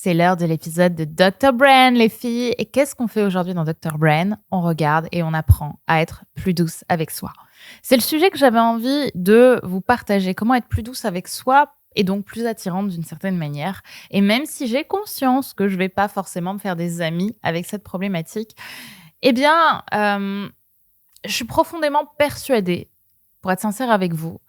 C'est l'heure de l'épisode de Dr. Brain, les filles. Et qu'est-ce qu'on fait aujourd'hui dans Dr. Brain? On regarde et on apprend à être plus douce avec soi. C'est le sujet que j'avais envie de vous partager. Comment être plus douce avec soi et donc plus attirante d'une certaine manière. Et même si j'ai conscience que je ne vais pas forcément me faire des amis avec cette problématique, eh bien, je suis profondément persuadée, pour être sincère avec vous,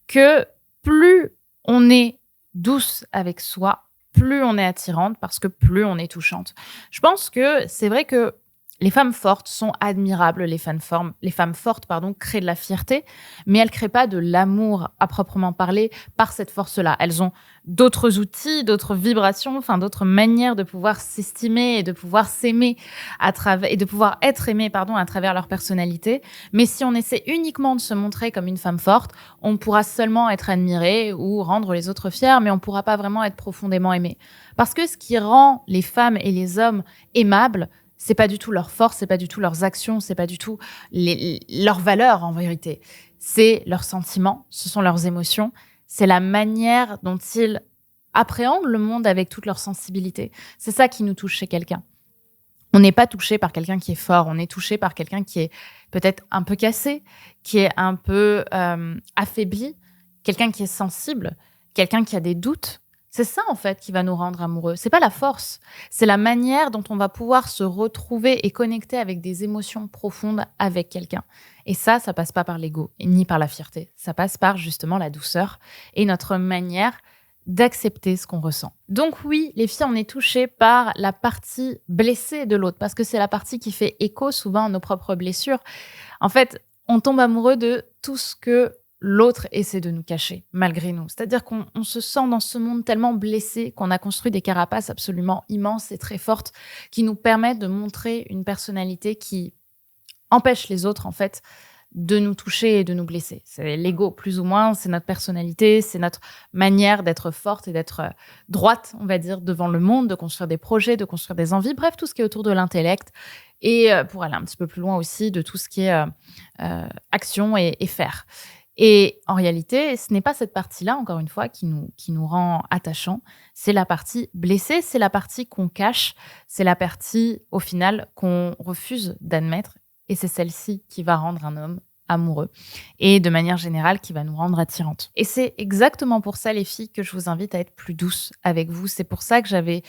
que plus on est douce avec soi, plus on est attirante parce que plus on est touchante. Je pense que c'est vrai que les femmes fortes sont admirables, les femmes fortes, créent de la fierté, mais elles ne créent pas de l'amour à proprement parler par cette force-là. Elles ont d'autres outils, d'autres vibrations, d'autres manières de pouvoir s'estimer et de pouvoir s'aimer et de pouvoir être aimées, à travers leur personnalité. Mais si on essaie uniquement de se montrer comme une femme forte, on pourra seulement être admiré ou rendre les autres fiers, mais on ne pourra pas vraiment être profondément aimé. Parce que ce qui rend les femmes et les hommes aimables, c'est pas du tout leur force, c'est pas du tout leurs actions, c'est pas du tout leurs valeurs en vérité. C'est leurs sentiments, ce sont leurs émotions, c'est la manière dont ils appréhendent le monde avec toute leur sensibilité. C'est ça qui nous touche chez quelqu'un. On n'est pas touché par quelqu'un qui est fort, on est touché par quelqu'un qui est peut-être un peu cassé, qui est un peu affaibli, quelqu'un qui est sensible, quelqu'un qui a des doutes. C'est ça, en fait, qui va nous rendre amoureux. C'est pas la force. C'est la manière dont on va pouvoir se retrouver et connecter avec des émotions profondes avec quelqu'un. Et ça passe pas par l'ego, ni par la fierté. Ça passe par, justement, la douceur et notre manière d'accepter ce qu'on ressent. Donc oui, les filles, on est touchées par la partie blessée de l'autre, parce que c'est la partie qui fait écho souvent à nos propres blessures. En fait, on tombe amoureux de tout ce que l'autre essaie de nous cacher, malgré nous. C'est-à-dire qu'on se sent dans ce monde tellement blessé qu'on a construit des carapaces absolument immenses et très fortes qui nous permettent de montrer une personnalité qui empêche les autres, en fait, de nous toucher et de nous blesser. C'est l'ego, plus ou moins, c'est notre personnalité, c'est notre manière d'être forte et d'être droite, on va dire, devant le monde, de construire des projets, de construire des envies, bref, tout ce qui est autour de l'intellect. Et pour aller un petit peu plus loin aussi, de tout ce qui est action et faire. Et en réalité, ce n'est pas cette partie-là, encore une fois, qui nous rend attachants. C'est la partie blessée, c'est la partie qu'on cache, c'est la partie, au final, qu'on refuse d'admettre. Et c'est celle-ci qui va rendre un homme amoureux et de manière générale qui va nous rendre attirantes. Et c'est exactement pour ça, les filles, que je vous invite à être plus douce avec vous. C'est pour ça que j'avais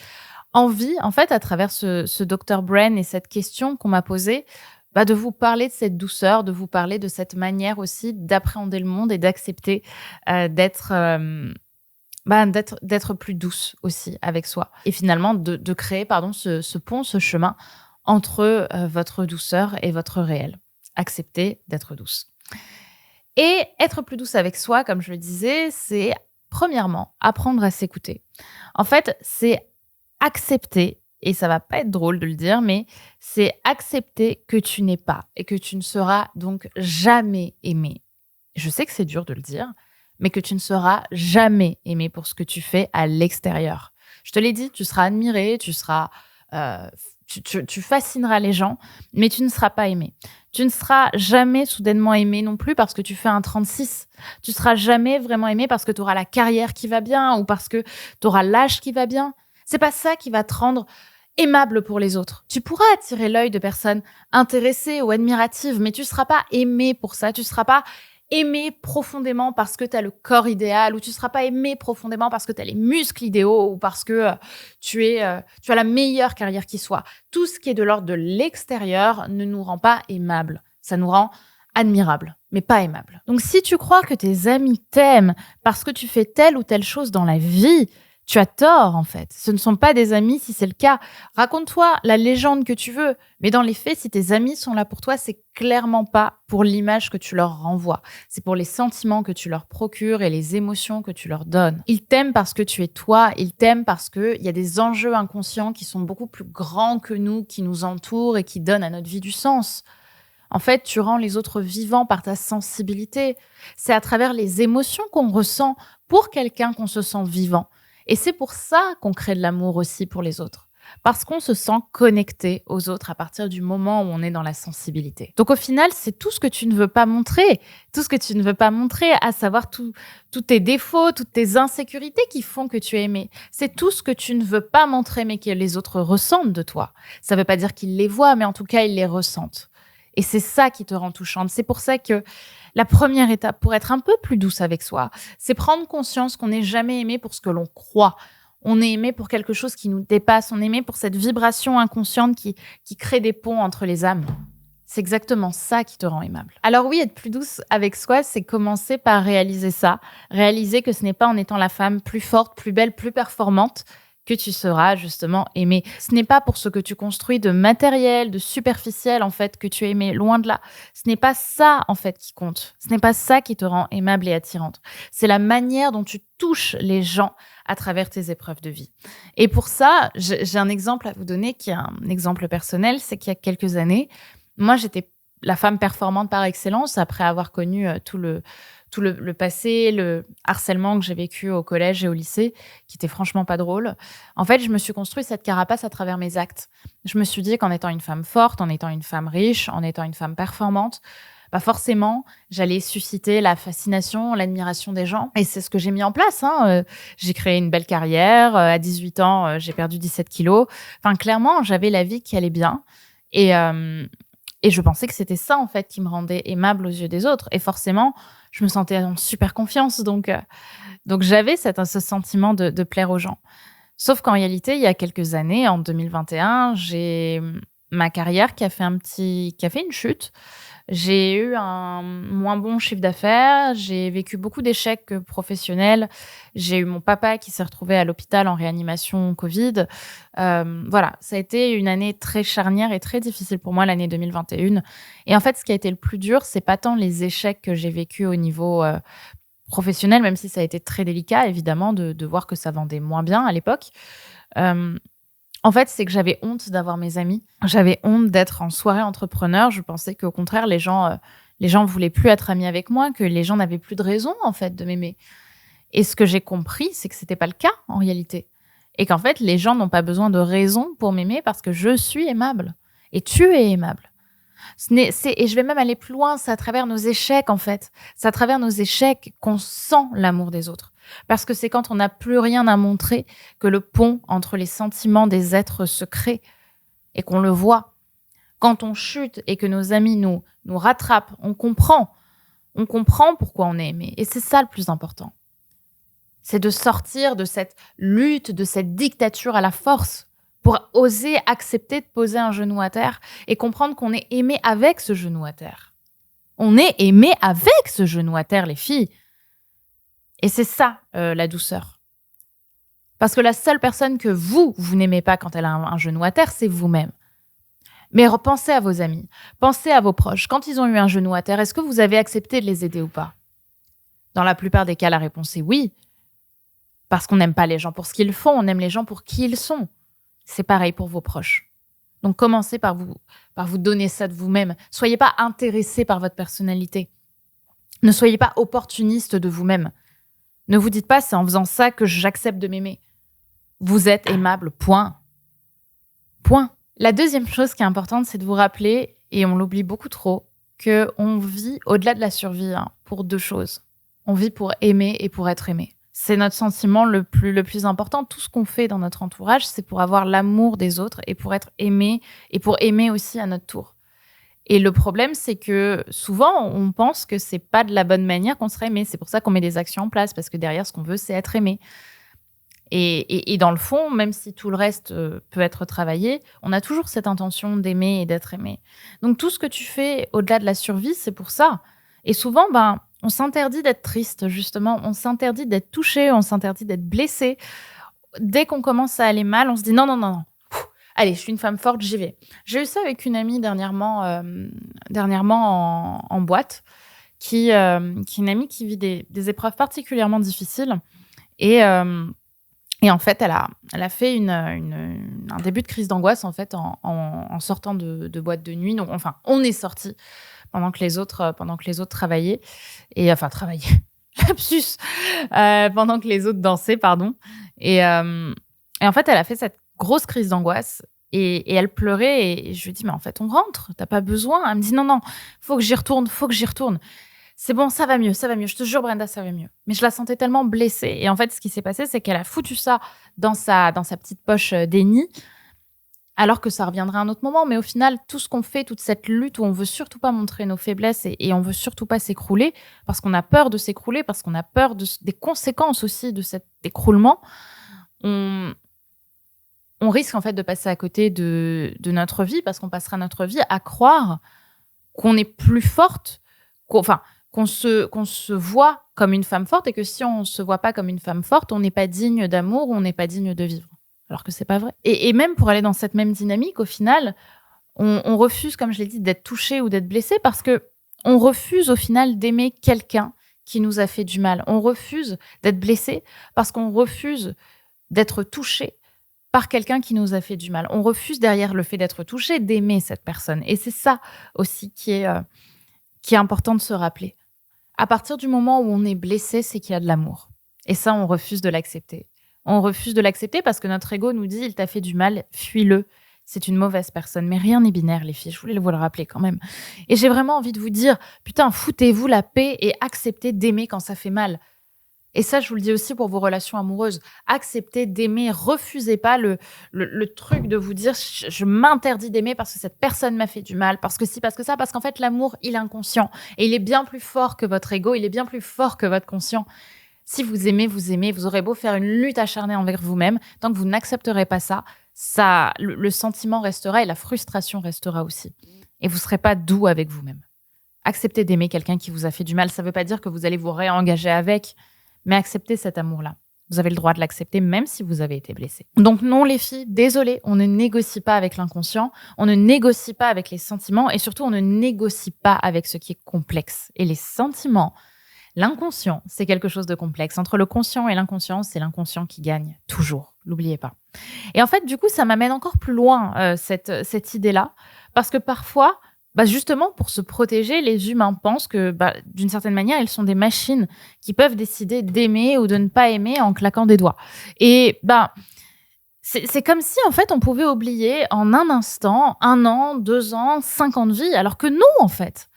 envie, en fait, à travers ce Dr. Brain et cette question qu'on m'a posée, de vous parler de cette douceur, de vous parler de cette manière aussi d'appréhender le monde et d'accepter d'être plus douce aussi avec soi. Et finalement, de créer ce pont, ce chemin entre votre douceur et votre réel. Accepter d'être douce. Et être plus douce avec soi, comme je le disais, c'est premièrement apprendre à s'écouter. En fait, c'est accepter, et ça va pas être drôle de le dire, mais c'est accepter que tu n'es pas et que tu ne seras donc jamais aimé. Je sais que c'est dur de le dire, mais que tu ne seras jamais aimé pour ce que tu fais à l'extérieur. Je te l'ai dit, tu seras admiré, tu seras... Tu fascineras les gens, mais tu ne seras pas aimé. Tu ne seras jamais soudainement aimé non plus parce que tu fais un 36. Tu ne seras jamais vraiment aimé parce que tu auras la carrière qui va bien ou parce que tu auras l'âge qui va bien. C'est pas ça qui va te rendre aimable pour les autres. Tu pourras attirer l'œil de personnes intéressées ou admiratives, mais tu ne seras pas aimé pour ça. Tu ne seras pas aimé profondément parce que tu as le corps idéal ou tu ne seras pas aimé profondément parce que tu as les muscles idéaux ou parce que tu as la meilleure carrière qui soit. Tout ce qui est de l'ordre de l'extérieur ne nous rend pas aimables. Ça nous rend admirables, mais pas aimables. Donc si tu crois que tes amis t'aiment parce que tu fais telle ou telle chose dans la vie, tu as tort, en fait. Ce ne sont pas des amis si c'est le cas. Raconte-toi la légende que tu veux. Mais dans les faits, si tes amis sont là pour toi, c'est clairement pas pour l'image que tu leur renvoies. C'est pour les sentiments que tu leur procures et les émotions que tu leur donnes. Ils t'aiment parce que tu es toi. Ils t'aiment parce qu'il y a des enjeux inconscients qui sont beaucoup plus grands que nous, qui nous entourent et qui donnent à notre vie du sens. En fait, tu rends les autres vivants par ta sensibilité. C'est à travers les émotions qu'on ressent pour quelqu'un qu'on se sent vivant. Et c'est pour ça qu'on crée de l'amour aussi pour les autres. Parce qu'on se sent connecté aux autres à partir du moment où on est dans la sensibilité. Donc au final, c'est tout ce que tu ne veux pas montrer, tout ce que tu ne veux pas montrer, à savoir tous tes défauts, toutes tes insécurités qui font que tu es aimé. C'est tout ce que tu ne veux pas montrer mais que les autres ressentent de toi. Ça ne veut pas dire qu'ils les voient, mais en tout cas, ils les ressentent. Et c'est ça qui te rend touchante. C'est pour ça que la première étape pour être un peu plus douce avec soi, c'est prendre conscience qu'on n'est jamais aimé pour ce que l'on croit. On est aimé pour quelque chose qui nous dépasse. On est aimé pour cette vibration inconsciente qui crée des ponts entre les âmes. C'est exactement ça qui te rend aimable. Alors oui, être plus douce avec soi, c'est commencer par réaliser ça. Réaliser que ce n'est pas en étant la femme plus forte, plus belle, plus performante que tu seras justement aimée. Ce n'est pas pour ce que tu construis de matériel, de superficiel en fait que tu es aimée, loin de là. Ce n'est pas ça en fait qui compte. Ce n'est pas ça qui te rend aimable et attirante. C'est la manière dont tu touches les gens à travers tes épreuves de vie. Et pour ça, j'ai un exemple à vous donner qui est un exemple personnel, c'est qu'il y a quelques années, moi j'étais la femme performante par excellence après avoir connu tout le passé, le harcèlement que j'ai vécu au collège et au lycée, qui était franchement pas drôle. En fait, je me suis construit cette carapace à travers mes actes. Je me suis dit qu'en étant une femme forte, en étant une femme riche, en étant une femme performante, bah forcément, j'allais susciter la fascination, l'admiration des gens. Et c'est ce que j'ai mis en place. J'ai créé une belle carrière. À 18 ans, j'ai perdu 17 kilos. Enfin, clairement, j'avais la vie qui allait bien. Et je pensais que c'était ça, en fait, qui me rendait aimable aux yeux des autres. Et forcément, je me sentais en super confiance. Donc j'avais ce sentiment de plaire aux gens. Sauf qu'en réalité, il y a quelques années, en 2021, j'ai ma carrière qui a fait une chute. J'ai eu un moins bon chiffre d'affaires, j'ai vécu beaucoup d'échecs professionnels, j'ai eu mon papa qui s'est retrouvé à l'hôpital en réanimation Covid. Voilà, ça a été une année très charnière et très difficile pour moi, l'année 2021. Et en fait, ce qui a été le plus dur, c'est pas tant les échecs que j'ai vécus au niveau professionnel, même si ça a été très délicat, évidemment, de voir que ça vendait moins bien à l'époque. En fait, c'est que j'avais honte d'avoir mes amis. J'avais honte d'être en soirée entrepreneur. Je pensais qu'au contraire, les gens voulaient plus être amis avec moi, que les gens n'avaient plus de raison, en fait, de m'aimer. Et ce que j'ai compris, c'est que c'était pas le cas, en réalité. Et qu'en fait, les gens n'ont pas besoin de raison pour m'aimer parce que je suis aimable. Et tu es aimable. Et je vais même aller plus loin, c'est à travers nos échecs, en fait. C'est à travers nos échecs qu'on sent l'amour des autres. Parce que c'est quand on n'a plus rien à montrer que le pont entre les sentiments des êtres se crée et qu'on le voit. Quand on chute et que nos amis nous rattrapent, on comprend pourquoi on est aimé. Et c'est ça le plus important. C'est de sortir de cette lutte, de cette dictature à la force pour oser accepter de poser un genou à terre et comprendre qu'on est aimé avec ce genou à terre. On est aimé avec ce genou à terre, les filles. Et c'est ça, la douceur. Parce que la seule personne que vous n'aimez pas quand elle a un genou à terre, c'est vous-même. Mais pensez à vos amis, pensez à vos proches. Quand ils ont eu un genou à terre, est-ce que vous avez accepté de les aider ou pas ? Dans la plupart des cas, la réponse est oui. Parce qu'on n'aime pas les gens pour ce qu'ils font, on aime les gens pour qui ils sont. C'est pareil pour vos proches. Donc commencez par vous donner ça de vous-même. Soyez pas intéressé par votre personnalité. Ne soyez pas opportuniste de vous-même. Ne vous dites pas, c'est en faisant ça que j'accepte de m'aimer. Vous êtes aimable, point. Point. La deuxième chose qui est importante, c'est de vous rappeler, et on l'oublie beaucoup trop, qu'on vit au-delà de la survie pour deux choses. On vit pour aimer et pour être aimé. C'est notre sentiment le plus important. Tout ce qu'on fait dans notre entourage, c'est pour avoir l'amour des autres et pour être aimé et pour aimer aussi à notre tour. Et le problème, c'est que souvent, on pense que c'est pas de la bonne manière qu'on serait aimé. C'est pour ça qu'on met des actions en place, parce que derrière, ce qu'on veut, c'est être aimé. Et dans le fond, même si tout le reste peut être travaillé, on a toujours cette intention d'aimer et d'être aimé. Donc, tout ce que tu fais au-delà de la survie, c'est pour ça. Et souvent, on s'interdit d'être triste, justement. On s'interdit d'être touché, on s'interdit d'être blessé. Dès qu'on commence à aller mal, on se dit non. Allez, je suis une femme forte, j'y vais. J'ai eu ça avec une amie dernièrement en boîte, qui est une amie qui vit des épreuves particulièrement difficiles. Et en fait, elle a fait un début de crise d'angoisse en fait en sortant de boîte de nuit. Donc, enfin, on est sortis pendant que les autres travaillaient. Et enfin, travaillaient. Lapsus. Pendant que les autres dansaient, pardon. Et en fait, elle a fait grosse crise d'angoisse. Et elle pleurait et je lui dis, mais en fait, on rentre, t'as pas besoin. Elle me dit, non, non, faut que j'y retourne. C'est bon, ça va mieux. Je te jure, Brenda, ça va mieux. Mais je la sentais tellement blessée. Et en fait, ce qui s'est passé, c'est qu'elle a foutu ça dans sa petite poche déni, alors que ça reviendra à un autre moment. Mais au final, tout ce qu'on fait, toute cette lutte où on veut surtout pas montrer nos faiblesses et on veut surtout pas s'écrouler, parce qu'on a peur de s'écrouler, parce qu'on a peur des conséquences aussi de cet écroulement, on risque en fait de passer à côté de notre vie, parce qu'on passera notre vie à croire qu'on est plus forte, qu'on se voit comme une femme forte, et que si on se voit pas comme une femme forte, on n'est pas digne d'amour, ou on n'est pas digne de vivre. Alors que c'est pas vrai. Et même pour aller dans cette même dynamique, au final, on refuse, comme je l'ai dit, d'être touché ou d'être blessé, parce que on refuse au final d'aimer quelqu'un qui nous a fait du mal. On refuse d'être blessé parce qu'on refuse d'être touché par quelqu'un qui nous a fait du mal. On refuse, derrière le fait d'être touché, d'aimer cette personne. Et c'est ça aussi qui est important de se rappeler. À partir du moment où on est blessé, c'est qu'il y a de l'amour. Et ça, on refuse de l'accepter. On refuse de l'accepter parce que notre ego nous dit, il t'a fait du mal, fuis-le. C'est une mauvaise personne. Mais rien n'est binaire, les filles. Je voulais vous le rappeler quand même. Et j'ai vraiment envie de vous dire, putain, foutez-vous la paix et acceptez d'aimer quand ça fait mal. Et ça, je vous le dis aussi pour vos relations amoureuses. Acceptez d'aimer, refusez pas le truc de vous dire « je m'interdis d'aimer parce que cette personne m'a fait du mal, parce que si, parce que ça », parce qu'en fait, l'amour, il est inconscient. Et il est bien plus fort que votre ego, il est bien plus fort que votre conscient. Si vous aimez, vous aurez beau faire une lutte acharnée envers vous-même, tant que vous n'accepterez pas ça, le sentiment restera et la frustration restera aussi. Et vous ne serez pas doux avec vous-même. Acceptez d'aimer quelqu'un qui vous a fait du mal. Ça ne veut pas dire que vous allez vous réengager avec, mais acceptez cet amour-là. Vous avez le droit de l'accepter même si vous avez été blessé. Donc non, les filles, désolé, on ne négocie pas avec l'inconscient, on ne négocie pas avec les sentiments et surtout, on ne négocie pas avec ce qui est complexe. Et les sentiments, l'inconscient, c'est quelque chose de complexe. Entre le conscient et l'inconscient, c'est l'inconscient qui gagne, toujours. N'oubliez pas. Et en fait, du coup, ça m'amène encore plus loin, cette idée-là, parce que parfois, justement, pour se protéger, les humains pensent que, d'une certaine manière, ils sont des machines qui peuvent décider d'aimer ou de ne pas aimer en claquant des doigts. Et c'est comme si, en fait, on pouvait oublier en un instant, 1 an, 2 ans, 5 ans de vie, alors que non, en fait.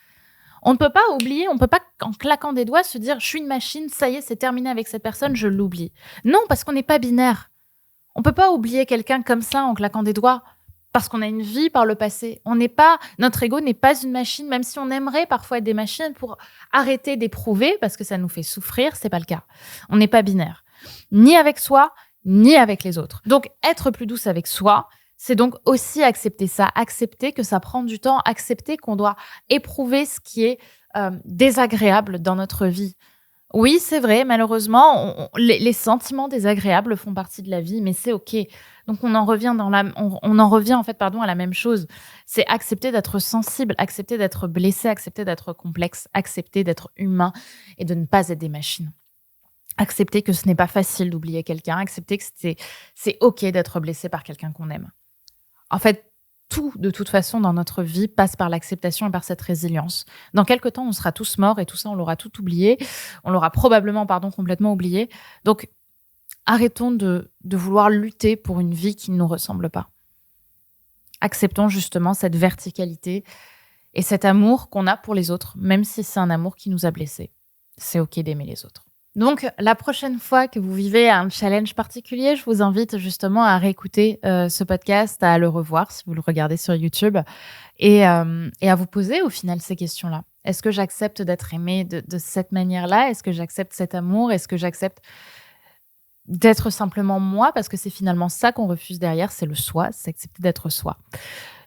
On ne peut pas oublier, on ne peut pas, en claquant des doigts, se dire « je suis une machine, ça y est, c'est terminé avec cette personne, je l'oublie ». Non, parce qu'on n'est pas binaire. On ne peut pas oublier quelqu'un comme ça en claquant des doigts. Parce qu'on a une vie par le passé. Notre ego n'est pas une machine, même si on aimerait parfois être des machines pour arrêter d'éprouver, parce que ça nous fait souffrir, c'est pas le cas. On n'est pas binaire. Ni avec soi, ni avec les autres. Donc, être plus douce avec soi, c'est donc aussi accepter ça, accepter que ça prend du temps, accepter qu'on doit éprouver ce qui est désagréable dans notre vie. Oui, c'est vrai, malheureusement, les sentiments désagréables font partie de la vie, mais c'est OK. Donc, on en revient à la même chose. C'est accepter d'être sensible, accepter d'être blessé, accepter d'être complexe, accepter d'être humain et de ne pas être des machines. Accepter que ce n'est pas facile d'oublier quelqu'un, accepter que c'est OK d'être blessé par quelqu'un qu'on aime. En fait, tout, de toute façon, dans notre vie, passe par l'acceptation et par cette résilience. Dans quelque temps, on sera tous morts et tout ça, on l'aura tout oublié. On l'aura probablement, complètement oublié. Donc, arrêtons de vouloir lutter pour une vie qui ne nous ressemble pas. Acceptons justement cette verticalité et cet amour qu'on a pour les autres, même si c'est un amour qui nous a blessés. C'est OK d'aimer les autres. Donc, la prochaine fois que vous vivez un challenge particulier, je vous invite justement à réécouter ce podcast, à le revoir si vous le regardez sur YouTube et à vous poser au final ces questions-là. Est-ce que j'accepte d'être aimée de cette manière-là ? Est-ce que j'accepte cet amour ? Est-ce que j'accepte d'être simplement moi ? Parce que c'est finalement ça qu'on refuse derrière, c'est le soi, c'est accepter d'être soi.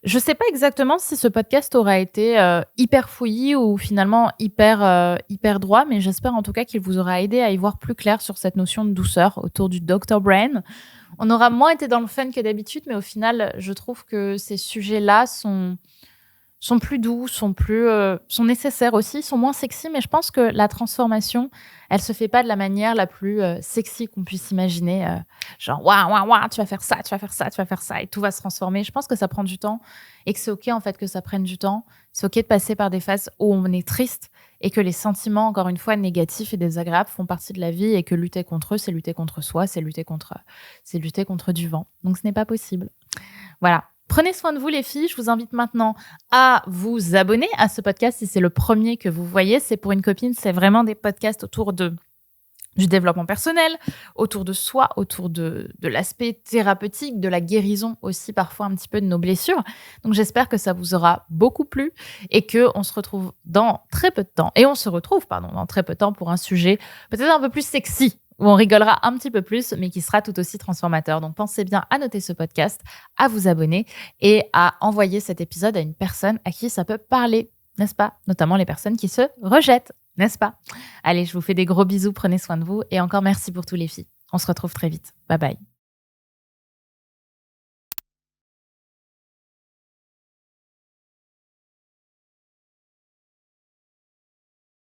Je ne sais pas exactement si ce podcast aura été hyper fouillis ou finalement hyper droit, mais j'espère en tout cas qu'il vous aura aidé à y voir plus clair sur cette notion de douceur autour du Dr. Brain. On aura moins été dans le fun que d'habitude, mais au final, je trouve que ces sujets-là sont sont plus doux, sont nécessaires aussi, sont moins sexy, mais je pense que la transformation, elle se fait pas de la manière la plus sexy qu'on puisse imaginer. Genre, waouh, waouh, waouh, tu vas faire ça, tu vas faire ça, tu vas faire ça, et tout va se transformer. Je pense que ça prend du temps et que c'est OK en fait que ça prenne du temps. C'est OK de passer par des phases où on est triste et que les sentiments, encore une fois, négatifs et désagréables font partie de la vie et que lutter contre eux, c'est lutter contre soi, c'est lutter contre du vent. Donc ce n'est pas possible. Voilà. Prenez soin de vous les filles. Je vous invite maintenant à vous abonner à ce podcast si c'est le premier que vous voyez. C'est pour une copine, c'est vraiment des podcasts autour du développement personnel, autour de soi, autour de l'aspect thérapeutique, de la guérison aussi parfois un petit peu de nos blessures. Donc j'espère que ça vous aura beaucoup plu et qu'on se retrouve dans très peu de temps. Et on se retrouve, dans très peu de temps pour un sujet peut-être un peu plus sexy, où on rigolera un petit peu plus, mais qui sera tout aussi transformateur. Donc pensez bien à noter ce podcast, à vous abonner et à envoyer cet épisode à une personne à qui ça peut parler, n'est-ce pas? Notamment les personnes qui se rejettent, n'est-ce pas? Allez, je vous fais des gros bisous, prenez soin de vous et encore merci pour tous les filles. On se retrouve très vite. Bye bye.